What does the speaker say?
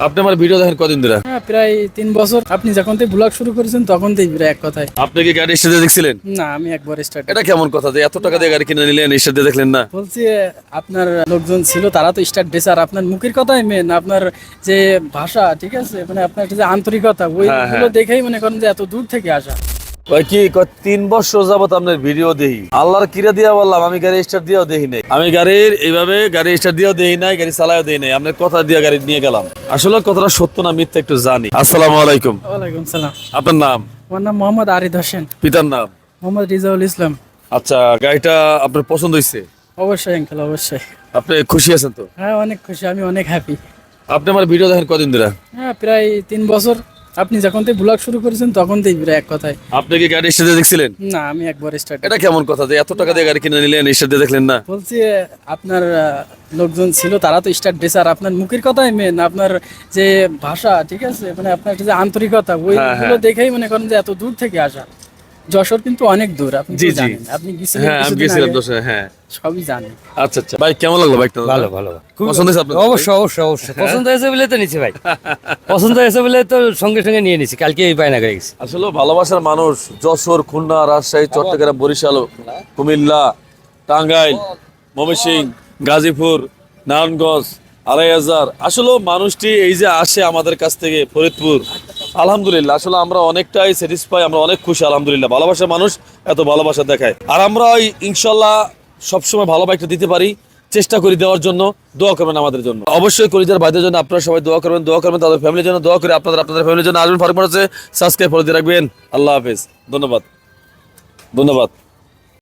আপনি আমার ভিডিও দেখেন কদিন ধরে? হ্যাঁ, প্রায় 3 বছর। আপনি যখন থেকে ব্লগ শুরু করেছেন তখন থেকে প্রায় এক কথায়। আপনি কি গাড়ি স্টার্টে দেখছিলেন? না, আমি একবার স্টার্ট এটা কেমন কথা যে এত টাকা দিয়ে গাড়ি কিনে নিলেন স্টার্টে দেখলেন না? বলছি, আপনার লোকজন ছিল তারা তো স্টার্ট দিয়েছে, আর আপনার মুখের কথাই মেন, আপনার যে ভাষা, ঠিক আছে, মানে আপনার যে আন্তরিকতা ওইগুলো দেখেই মনে করেন যে এত দূর থেকে আসা। ভাই কি 3 বছর যাবত আপনার ভিডিও দেখি, আল্লাহর কিরা দিয়া বললাম আমি গাড়ি স্টার্ট দিয়েও দেখি নাই, আমি গাড়ির এইভাবে গাড়ি স্টার্ট দিয়েও দেখি নাই, গাড়ি চালায়ও দেখি নাই, আপনার কথা দিয়ে গাড়ি নিয়ে গেলাম। আসলে কথাটা সত্য না মিথ্যা একটু জানি। আসসালামু আলাইকুম। ওয়ালাইকুম সালাম। আপনার নাম? আমার নাম মোহাম্মদ আরিদ হোসেন। পিতার নাম? মোহাম্মদ রিজাউল ইসলাম। আচ্ছা, গাড়িটা আপনার পছন্দ হয়েছে? অবশ্যই আঙ্কেল, অবশ্যই। আপনি খুশি আছেন তো? হ্যাঁ, অনেক খুশি, আমি অনেক হ্যাপি। আপনি আমার ভিডিও দেখেন কদিন ধরে? হ্যাঁ, প্রায় 3 বছর। আপনি যখন থেকে ব্লগ শুরু করেছেন তখন থেকে প্রায় এক কথায়। আপনি কি গাড়ি স্টার্টে দেখছিলেন? না, আমি একবার স্টার্ট। এটা কেমন কথা যে এত টাকা দিয়ে গাড়ি কিনে নিলেন স্টার্টে দেখলেন না? বলছি, আপনার লোকজন ছিল তারা তো স্টার্ট দিয়েছে, আর আপনার মুখের কথাই মেন, আপনার যে ভাষা, ঠিক আছে, মানে আপনার যে আন্তরিকতা ওইগুলো দেখেই মনে করেন যে এত দূর থেকে আসা। যশোর কিন্তু অনেক দূর, আপনি জি তো জি, জানেন, আপনি গেছিলেন হ্যাঁ আমি কিছুদিন গেছিলাম আগে, দোষে, হ্যাঁ। সবই জানেন। আচ্ছা আচ্ছা ভাই, কেমন লাগলো বাইকটা? ভালো ভালো খুব পছন্দ হয়েছে আপনার? অবশ্যই অবশ্যই অবশ্যই পছন্দ হয়েছে বলে তো নিছি ভাই। পছন্দ হয়েছে বলে তো সঙ্গে সঙ্গে নিয়ে নিছি, কালকে এই বায়না করে গেছি। আসলে ভালোবাসার মানুষ যশোর, খুলনা, রাজশাহী, চট্টগ্রাম, বরিশাল, কুমিল্লা, টাঙ্গাইল, ময়মনসিংহ, গাজীপুর, নারায়ণগঞ্জ, আড়াইহাজার, আসলে মানুষটি এই যে আসে আমাদের কাছ থেকে ফরিদপুর, আলহামদুলিল্লাহ আসলে আমরা অনেকটাই স্যাটিসফাই, আমরা অনেক খুশি আলহামদুলিল্লাহ। ভালোবাসার মানুষ এত ভালোবাসা দেখায়, আর আমরা ওই ইনশাল্লাহ সবসময় ভালো বাইকটা দিতে পারি, চেষ্টা করি দেওয়ার জন্য। দোয়া করবেন আমাদের জন্য, অবশ্যই কলিজার ভাইদের জন্য আপনারা সবাই দোয়া করবেন তাদের ফ্যামিলির জন্য দোয়া করে আপনাদের ফ্যামিলির জন্য আসবেন। ফারুক আছে সাবস্ক্রাইব করে দিয়ে রাখবেন। আল্লাহ হাফেজ, ধন্যবাদ।